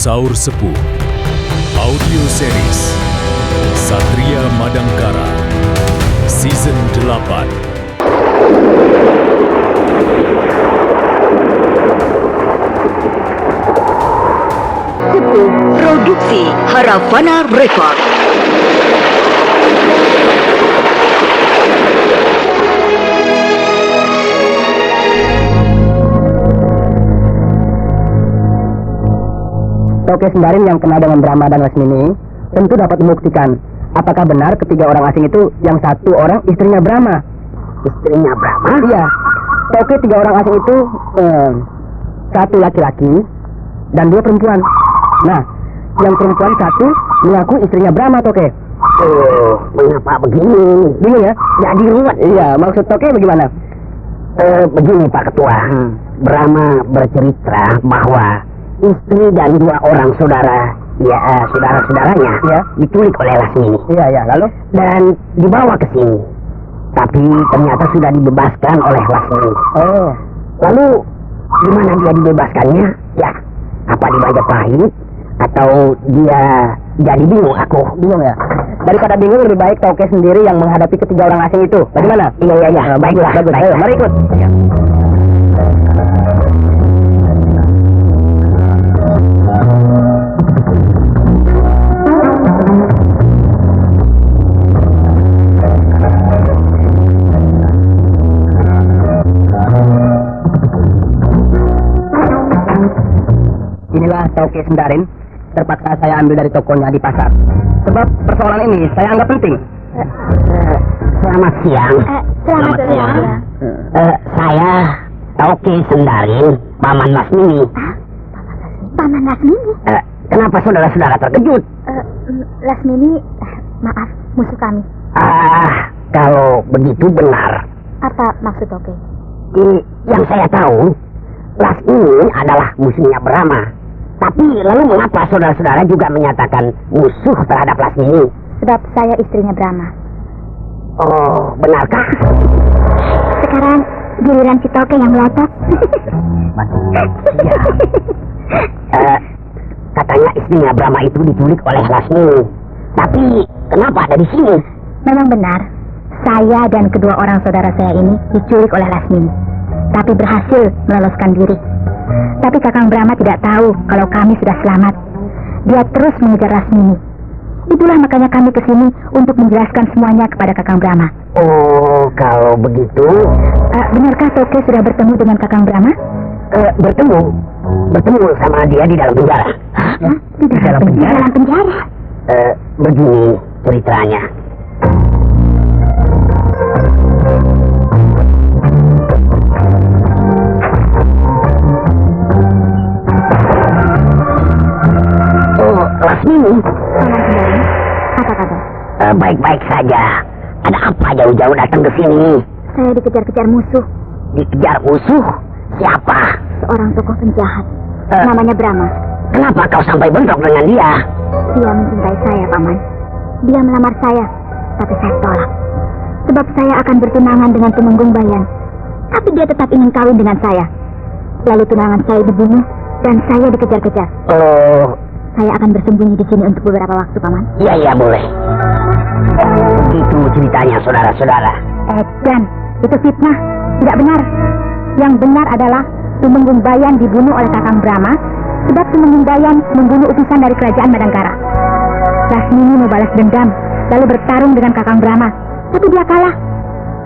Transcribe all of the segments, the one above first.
Saur Sepuh Audio Series Satria Madangkara Season 8. Produksi Haravana Record. Toke Sendarin yang kenal dengan Brahma dan Lasmini tentu dapat membuktikan apakah benar ketiga orang asing itu yang satu orang istrinya Brahma. Istrinya Brahma? Iya. Toke tiga orang asing itu satu laki-laki dan dua perempuan. Nah, yang perempuan satu mengaku istrinya Brahma, Toke. Mengapa begini? Bingung ya? Jadi ruwet. Iya, maksud Toke bagaimana? Begini Pak Ketua, Brahma bercerita bahwa istri dan dua orang saudara-saudaranya diculik oleh Lasmini. Iya, lalu? Dan dibawa ke sini. Tapi ternyata sudah dibebaskan oleh Lasmini. Oh. Lalu gimana dia dibebaskannya? Ya, apa di Majapahit? Atau dia jadi bingung aku? Bingung ya? Daripada bingung lebih baik Toke sendiri yang menghadapi ketiga orang asing itu. Bagaimana? Iya. Baiklah. Ayo, mari ikut. Ya. Inilah Toke Sendarin. Terpaksa saya ambil dari tokonya di pasar. Sebab persoalan ini saya anggap penting. Selamat siang. Selamat siang. Saya Toke Sendarin, Paman Lasmini. Paman Lasmini? Kenapa saudara-saudara terkejut? Lasmini, maaf, musuh kami. Kalau begitu benar. Apa maksud Toke? Yang saya tahu, Lasmini adalah musuhnya Brahma. Tapi lalu mengapa saudara-saudara juga menyatakan musuh terhadap Lasmini? Sebab saya istrinya Brahma. Oh, benarkah? Sekarang giliran si Toke yang melotot. Iya. Katanya istrinya Brahma itu diculik oleh Lasmini. Tapi kenapa ada di sini? Memang benar, saya dan kedua orang saudara saya ini diculik oleh Lasmini, tapi berhasil meloloskan diri. Tapi Kakang Brahma tidak tahu kalau kami sudah selamat. Dia terus mengejar Lasmini. Itulah makanya kami ke sini untuk menjelaskan semuanya kepada Kakang Brahma. Oh, kalau begitu... benarkah Toke sudah bertemu dengan Kakang Brahma? Bertemu sama dia di dalam penjara. Hah? Di dalam penjara? Begini ceritanya. Lasmini. Apa kabar? Baik-baik saja. Ada apa jauh-jauh datang ke sini? Saya dikejar-kejar musuh. Dikejar musuh? Siapa? Seorang tokoh penjahat. Namanya Brahma. Kenapa kau sampai bentrok dengan dia? Dia mencintai saya, Paman. Dia melamar saya, tapi saya tolak. Sebab saya akan bertunangan dengan Tumenggung Bayan. Tapi dia tetap ingin kawin dengan saya. Lalu tunangan saya dibunuh dan saya dikejar-kejar. Oh... Saya akan bersembunyi di sini untuk beberapa waktu, Paman. Iya, boleh. Itu ceritanya, saudara-saudara. Dan itu fitnah. Tidak benar. Yang benar adalah Tumenggung Bayan dibunuh oleh Kakang Brahma, sebab Tumenggung Bayan membunuh utusan dari kerajaan Madangkara. Lasmini mau balas dendam, lalu bertarung dengan Kakang Brahma. Tapi dia kalah.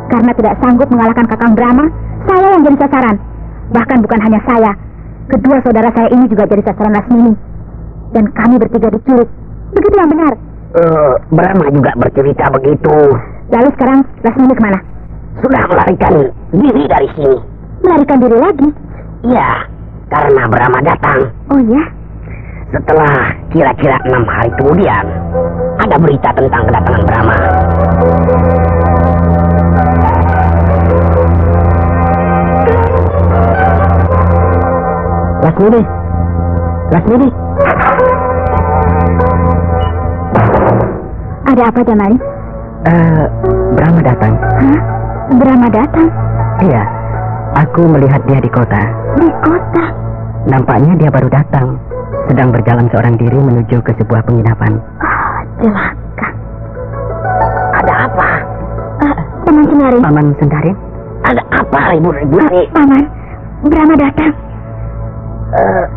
Karena tidak sanggup mengalahkan Kakang Brahma, saya yang jadi sasaran. Bahkan bukan hanya saya, kedua saudara saya ini juga jadi sasaran Lasmini. Dan kami bertiga diculik. Begitu yang benar. Brahma juga bercerita begitu. Lalu sekarang Lasmini kemana? Sudah melarikan diri dari sini. Melarikan diri lagi? Iya, karena Brahma datang. Oh ya? Setelah kira-kira 6 hari kemudian, ada berita tentang kedatangan Brahma. Lasmini. Ada apa, Jamali? Brahma datang. Hah? Brahma datang? Iya, aku melihat dia di kota. Di kota? Nampaknya dia baru datang. sedang berjalan seorang diri menuju ke sebuah penginapan. Celaka. Ada apa? Paman Sendarin. Paman Sendarin? Ada apa ribut-ribut nih? Paman, Brahma datang.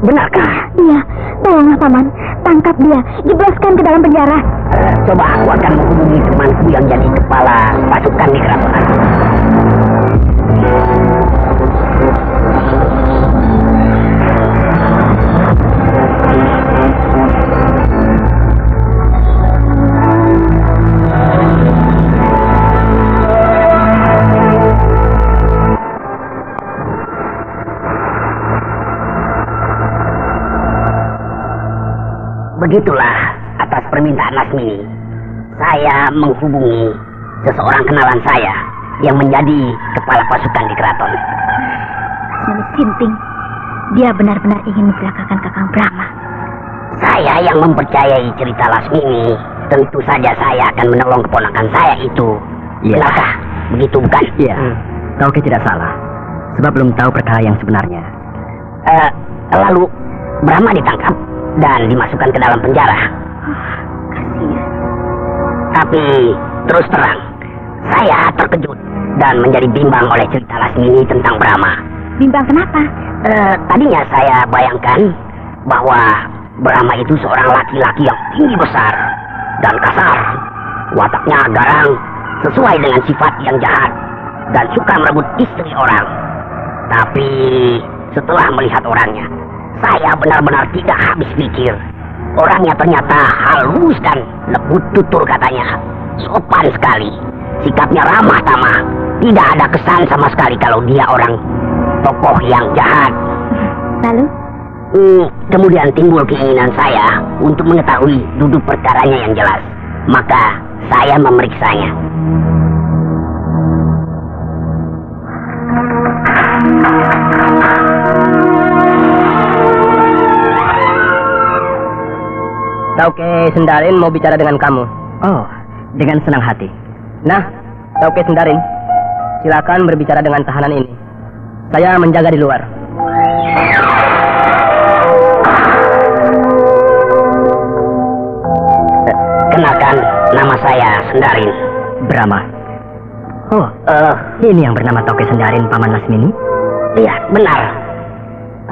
Benarkah? Iya, tolonglah Paman, tangkap dia, jebloskan ke dalam penjara. Coba aku akan menghubungi temanku yang jadi kepala pasukan di kerajaan. Begitulah, atas permintaan Lasmini, saya menghubungi seseorang kenalan saya yang menjadi kepala pasukan di keraton. Lasmini Sinting, dia benar-benar ingin mencelakakan Kakang Brahma. Saya yang mempercayai cerita Lasmini, tentu saja saya akan menolong keponakan saya itu. Iya. Benarkah? Begitu bukan? Iya, Tauke tidak salah, sebab belum tahu perkara yang sebenarnya. Lalu Brahma ditangkap dan dimasukkan ke dalam penjara. Kasihan. Tapi terus terang, saya terkejut dan menjadi bimbang oleh cerita Lasmini tentang Brahma. Bimbang kenapa? Tadinya saya bayangkan bahwa Brahma itu seorang laki-laki yang tinggi besar dan kasar, wataknya garang, sesuai dengan sifat yang jahat dan suka merebut istri orang. Tapi setelah melihat orangnya, saya benar-benar tidak habis pikir. Orangnya ternyata halus dan lembut tutur katanya. Sopan sekali. Sikapnya ramah tamah. Tidak ada kesan sama sekali kalau dia orang tokoh yang jahat. Lalu? Kemudian timbul keinginan saya untuk mengetahui duduk perkaranya yang jelas. Maka saya memeriksanya. Tauke Sendarin mau bicara dengan kamu. Oh, dengan senang hati. Nah, Tauke Sendarin, silakan berbicara dengan tahanan ini. Saya menjaga di luar. Kenalkan, nama saya Sendarin. Brahma. Oh, ini yang bernama Tauke Sendarin, Paman Lasmini? Iya, benar.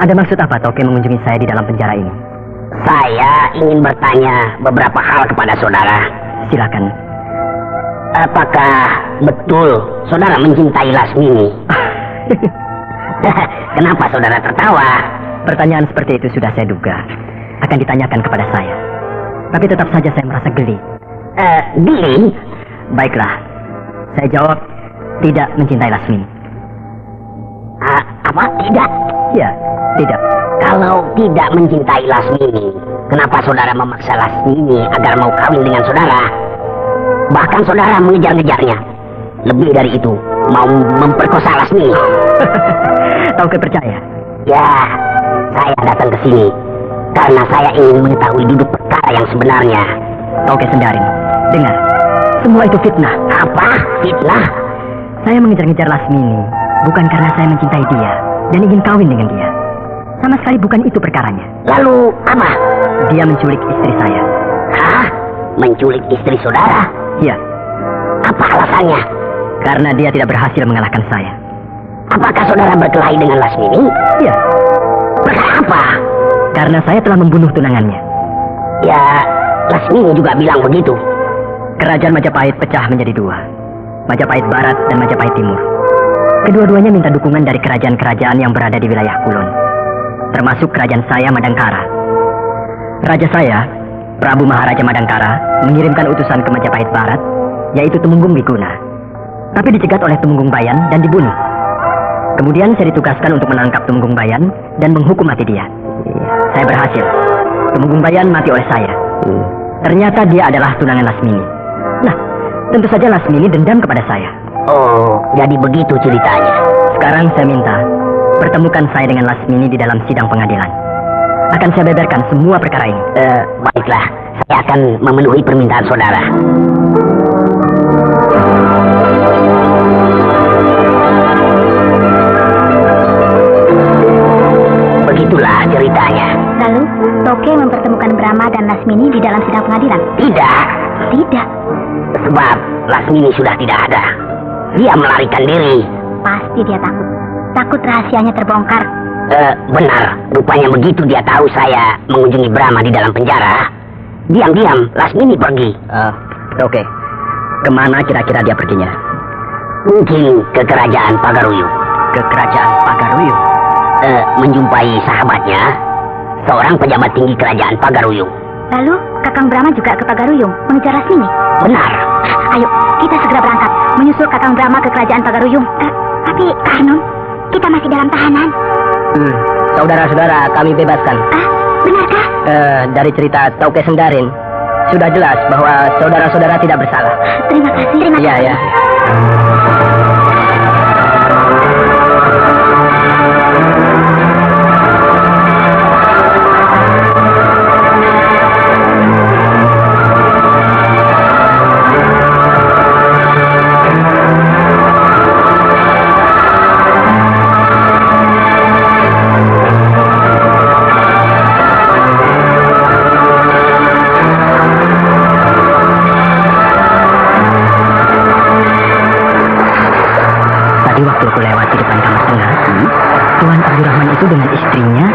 Ada maksud apa Tauke mengunjungi saya di dalam penjara ini? Saya ingin bertanya beberapa hal kepada saudara. Silakan. Apakah betul saudara mencintai Lasmini? Kenapa saudara tertawa? Pertanyaan seperti itu sudah saya duga akan ditanyakan kepada saya. Tapi tetap saja saya merasa geli. Geli? Baiklah, saya jawab tidak mencintai Lasmini. Apa? Tidak? Ya, tidak. Kalau tidak mencintai Lasmini, kenapa saudara memaksa Lasmini agar mau kawin dengan saudara? Bahkan saudara mengejar-ngejarnya. Lebih dari itu, mau memperkosa Lasmini. Tauke percaya? Ya, saya datang ke sini karena saya ingin mengetahui duduk perkara yang sebenarnya. Tauke Sendarin, dengar. Semua itu fitnah. Apa? Fitnah? Saya mengejar-ngejar Lasmini bukan karena saya mencintai dia dan ingin kawin dengan dia. Sama sekali bukan itu perkaranya. Lalu apa? Dia menculik istri saya. Hah? Menculik istri saudara? Iya. Apa alasannya? Karena dia tidak berhasil mengalahkan saya. Apakah saudara berkelahi dengan Lasmini? Iya. Perkara apa? Karena saya telah membunuh tunangannya. Ya, Lasmini juga bilang begitu. Kerajaan Majapahit pecah menjadi dua, Majapahit Barat dan Majapahit Timur. Kedua-duanya minta dukungan dari kerajaan-kerajaan yang berada di wilayah Kulon, termasuk kerajaan saya Madangkara. Raja saya, Prabu Maharaja Madangkara, mengirimkan utusan ke Majapahit Barat, yaitu Temunggung Wiguna. Tapi dicegat oleh Temunggung Bayan dan dibunuh. Kemudian saya ditugaskan untuk menangkap Temunggung Bayan dan menghukum mati dia. Saya berhasil. Temunggung Bayan mati oleh saya. Ternyata dia adalah tunangan Lasmini. Nah, tentu saja Lasmini dendam kepada saya. Oh, jadi begitu ceritanya. Sekarang saya minta, pertemukan saya dengan Lasmini di dalam sidang pengadilan. Akan saya beberkan semua perkara ini. Baiklah, saya akan memenuhi permintaan saudara. Begitulah ceritanya. Lalu? Toke mempertemukan Brahma dan Lasmini di dalam sidang pengadilan? Tidak. Tidak. Sebab Lasmini sudah tidak ada. Dia melarikan diri. Pasti dia takut. Takut rahasianya terbongkar. Benar. Rupanya begitu dia tahu saya mengunjungi Brahma di dalam penjara. Diam-diam Lasmini pergi. Oke. Kemana kira-kira dia perginya? Mungkin ke kerajaan Pagaruyung. Ke kerajaan Pagaruyung? Menjumpai sahabatnya, seorang pejabat tinggi kerajaan Pagaruyung. Lalu Kakang Brahma juga ke Pagaruyung mengejar Lasmini? Benar. Ayo, kita segera berangkat menyusul Kakang Brahma ke kerajaan Pagaruyung. Tapi Karnun, kita masih dalam tahanan. Saudara-saudara, kami bebaskan. Benarkah? Dari cerita Tauke Senggarin, sudah jelas bahwa saudara-saudara tidak bersalah. Terima kasih. Terima kasih. Ya. Tuan Abdurrahman itu dengan istrinya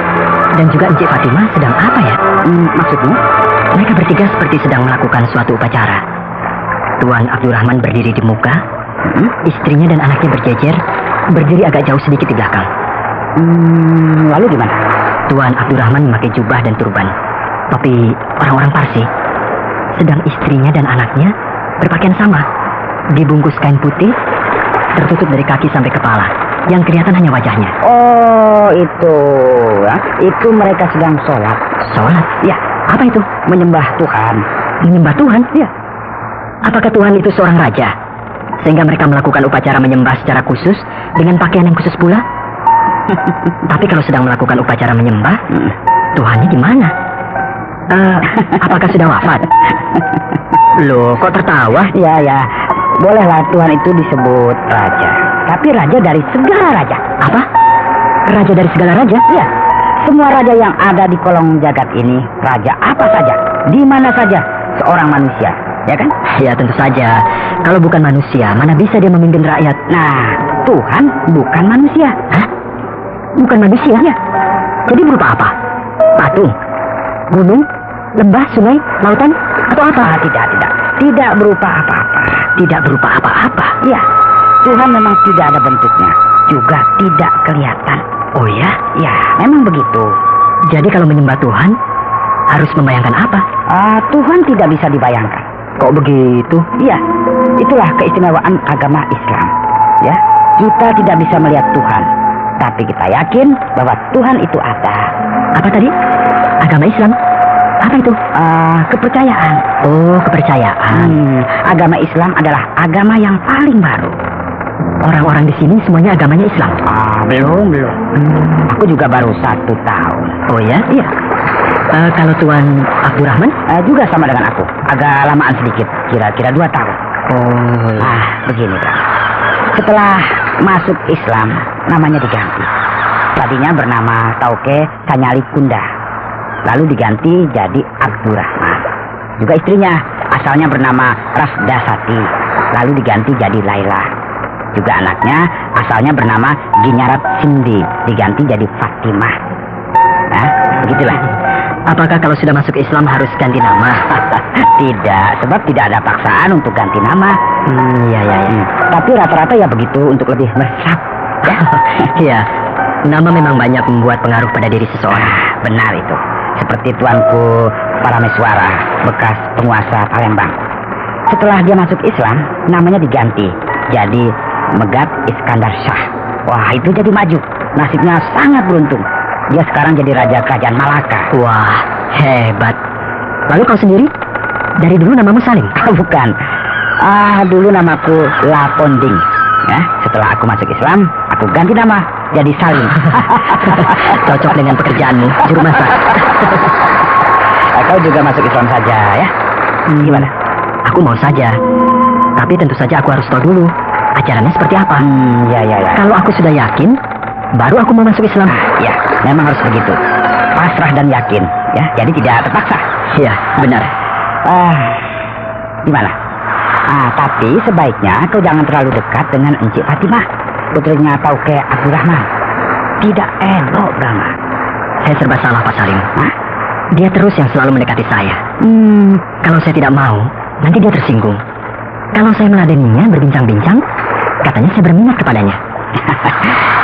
dan juga Encik Fatimah sedang apa ya? Maksudmu? Mereka bertiga seperti sedang melakukan suatu upacara. Tuan Abdurrahman berdiri di muka, istrinya dan anaknya berjejer, berdiri agak jauh sedikit di belakang. Lalu di mana? Tuan Abdurrahman memakai jubah dan turban, topi orang-orang Parsi. Sedang istrinya dan anaknya berpakaian sama, dibungkus kain putih, tertutup dari kaki sampai kepala. Yang kelihatan hanya wajahnya. Oh, itu. Itu mereka sedang sholat. Sholat? Ya. Apa itu? Menyembah Tuhan. Menyembah Tuhan? Ya. Apakah Tuhan itu seorang raja? Sehingga mereka melakukan upacara menyembah secara khusus dengan pakaian yang khusus pula? Tapi kalau sedang melakukan upacara menyembah, Tuhannya di mana? Apakah sudah wafat? Loh, kok tertawa? Ya. Bolehlah Tuhan itu disebut raja. Tapi raja dari segala raja. Apa? Raja dari segala raja? Ya. Semua raja yang ada di kolong jagat ini, raja apa saja, di mana saja, seorang manusia, ya kan? Ya, tentu saja. Kalau bukan manusia, mana bisa dia memimpin rakyat? Nah, Tuhan bukan manusia. Hah? Bukan manusia? Ya. Jadi berupa apa? Patung? Gunung? Lembah? Sungai? Lautan? Atau apa? Tidak berupa apa-apa. Tidak berupa apa-apa? Ya. Tuhan memang tidak ada bentuknya, juga tidak kelihatan. Oh ya? Ya, memang begitu. Jadi kalau menyembah Tuhan, harus membayangkan apa? Tuhan tidak bisa dibayangkan. Kok begitu? Iya, itulah keistimewaan agama Islam. Ya, kita tidak bisa melihat Tuhan, tapi kita yakin bahwa Tuhan itu ada. Apa tadi? Agama Islam? Apa itu? Kepercayaan. Oh, kepercayaan. Agama Islam adalah agama yang paling baru. Orang-orang di sini semuanya agamanya Islam? Belum. Aku juga baru 1 tahun. Oh ya? Iya. Kalau Tuan Abdurrahman? Juga sama dengan aku. Agak lamaan sedikit, kira-kira 2 tahun. Oh. Begini, Bang. Setelah masuk Islam, namanya diganti. Tadinya bernama Tauke Sanyali Kunda. Lalu diganti jadi Abdurrahman. Juga istrinya asalnya bernama Rasdasati. Lalu diganti jadi Laila. Juga anaknya asalnya bernama Ginyarat Sindi. Diganti jadi Fatimah. Nah, begitulah. Apakah kalau sudah masuk Islam harus ganti nama? Tidak, sebab tidak ada paksaan untuk ganti nama. Iya. Tapi rata-rata ya begitu untuk lebih mesra. Iya, nama memang banyak membuat pengaruh pada diri seseorang. Benar itu. Seperti tuanku Parameswara, bekas penguasa Palembang. Setelah dia masuk Islam, namanya diganti jadi Megat Iskandar Shah. Wah, itu jadi maju. Nasibnya sangat beruntung. Dia sekarang jadi raja kerajaan Malaka. Wah, hebat. Lalu kau sendiri? Dari dulu namamu Salim? Bukan. Dulu namaku Laponding. Ya, setelah aku masuk Islam, aku ganti nama jadi Salim. Cocok dengan pekerjaanmu, juru masak. Kau juga masuk Islam saja, ya? Gimana? Aku mau saja. Tapi tentu saja aku harus tahu dulu ajarannya seperti apa. Ya. Kalau aku sudah yakin, baru aku mau masuk Islam. Ya, memang harus begitu. Pasrah dan yakin, ya, jadi tidak terpaksa. Iya, benar. Gimana? Tapi sebaiknya kau jangan terlalu dekat dengan Encik Fatimah, putrinya Tauke Abdurrahman. Tidak elok, Brahma. Saya serba salah, Pak Salim. Dia terus yang selalu mendekati saya. Kalau saya tidak mau, nanti dia tersinggung. Kalau saya meladeninya berbincang-bincang, katanya saya berminat kepadanya.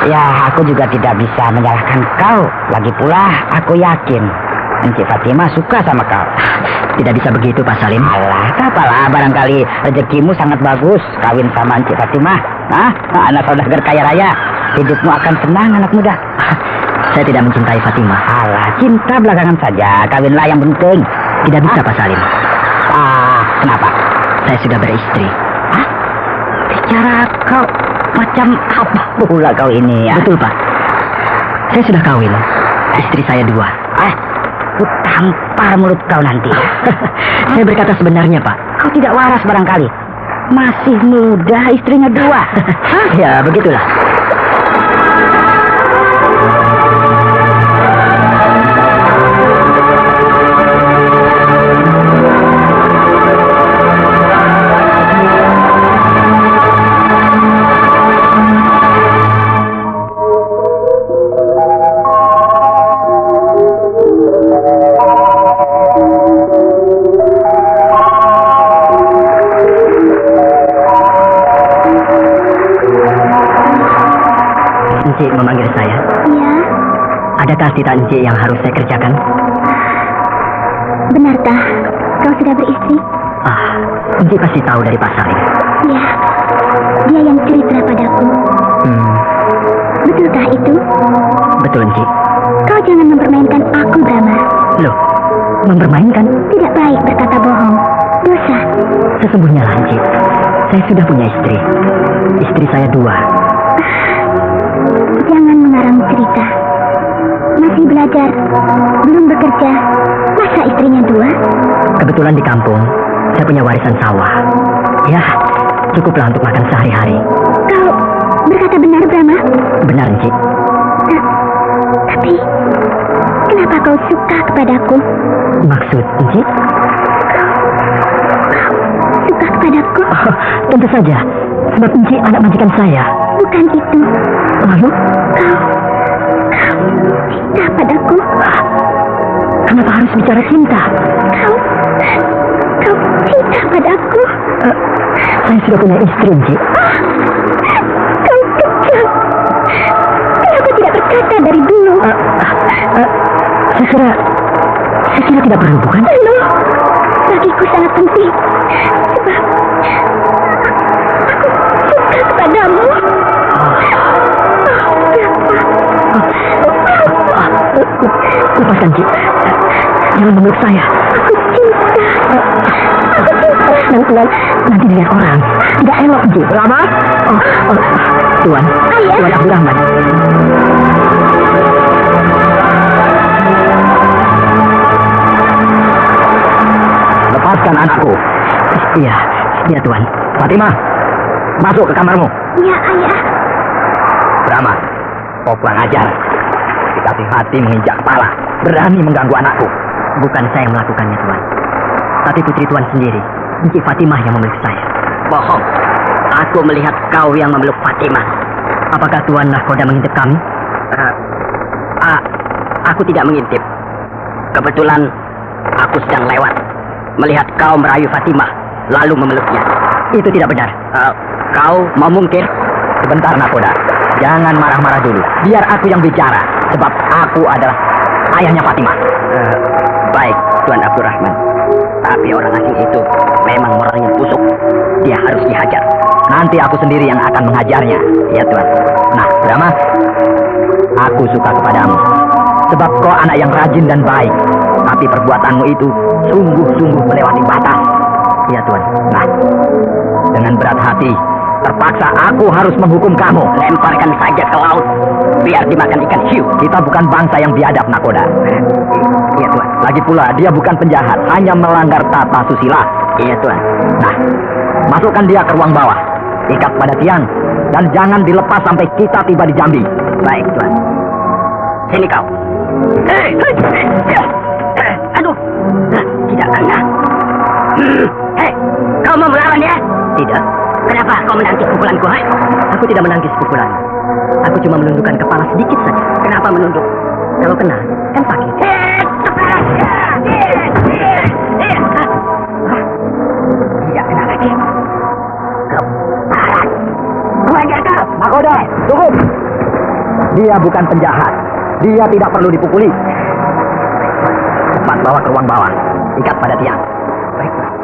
Ya, aku juga tidak bisa menyalahkan kau. Lagi pula, aku yakin Encik Fatimah suka sama kau. Tidak bisa begitu, Pak Salim. Alah, apalah, barangkali rezekimu sangat bagus kawin sama Encik Fatimah. Anak saudagar kaya raya. Hidupmu akan senang, anak muda. Saya tidak mencintai Fatimah. Alah, cinta belakangan saja. Kawinlah yang penting. Tidak bisa, Pak Salim. Kenapa? Saya sudah beristri. Bicara kau macam apa pula kau ini ya? Betul, Pak. Saya sudah kawin. Istri saya 2. Ku tampar mulut kau nanti. Saya berkata sebenarnya, Pak. Kau tidak waras barangkali. Masih muda, istrinya 2. Ya, begitulah. Encik memanggil saya. Ya, Adakah tita Encik yang harus saya kerjakan? benarkah kau sudah beristri? Encik pasti tahu dari Pak Salim. Ya, dia yang cerita padaku. Betulkah itu? Betul, Encik. Kau jangan mempermainkan aku, Brahma. Loh, mempermainkan? Tidak baik berkata bohong. Dosa. Sesungguhnya lah, Encik. Saya sudah punya istri. Istri saya 2. Jangan mengarang cerita. Masih belajar, belum bekerja. Masa istrinya 2? Kebetulan di kampung, saya punya warisan sawah. Ya, cukuplah untuk makan sehari-hari. Kau berkata benar, Brahma? Benar, Encik. Tapi, kenapa kau suka kepadaku? Maksud, Encik? Suka kepadaku? Tentu saja, sebab Encik anak majikan saya. Bukan itu. Lalu? Kau cinta padaku? Kenapa harus bicara cinta? Kau cinta padaku? Saya sudah punya istri, Encik. Kau kejam. Kenapa tidak berkata dari dulu? Saya kira tidak perlu, bukan? Perlu. Bagiku sangat penting. Sebab aku suka kepadamu. Lepaskan, Cik. Jangan memeluk saya. Aku cinta. Nanti dilihat orang. Tidak elok, Cik. Lama? Tuan. Ayah. Tuan Abdurrahman. Lepaskan anakku. Iya, Tuan. Fatimah, masuk ke kamarmu. Ya, Ayah. Brahma, kau kurang ajar. Dikasih hati menginjak kepala, berani mengganggu anakku. Bukan saya yang melakukannya, Tuan. Tapi putri Tuan sendiri, Encik Fatimah yang memeluk saya. Bohong. Aku melihat kau yang memeluk Fatimah. Apakah Tuan nahkoda mengintip kami? Aku tidak mengintip. Kebetulan aku sedang lewat, melihat kau merayu Fatimah, lalu memeluknya. Itu tidak benar. Kau mau mungkir? Sebentar, nakoda. Jangan marah-marah dulu. Biar aku yang bicara, sebab aku adalah ayahnya Fatimah. Baik, Tuan Abdurrahman. Tapi orang asing itu memang moralnya busuk. Dia harus dihajar. Nanti aku sendiri yang akan menghajarnya. Ya, Tuan. Nah, Brahma, aku suka kepadamu. Sebab kau anak yang rajin dan baik. Tapi perbuatanmu itu sungguh-sungguh melewati batas. Iya, Tuan. Nah, dengan berat hati, terpaksa aku harus menghukum kamu. Lemparkan saja ke laut, biar dimakan ikan hiu. Kita bukan bangsa yang biadab, nakoda. Iya, Tuan. Lagi pula, dia bukan penjahat, hanya melanggar tata susila. Iya, Tuan. Nah, masukkan dia ke ruang bawah, ikat pada tiang, dan jangan dilepas sampai kita tiba di Jambi. Baik, Tuan. Sini kau. Tidak kena. Hei, kau mau melawan ya? Tidak, Kenapa kau menangkis pukulanku? aku tidak menangkis pukulan. Aku cuma menundukkan kepala sedikit saja. Kenapa menunduk? Kalau kena, kan sakit. Tidak kena lagi. Keparat. Wajar kau. Nakoda, cukup. Dia bukan penjahat. Dia tidak perlu dipukuli. Cepat bawa ke ruang bawah. Ikat pada tiang. Baiklah.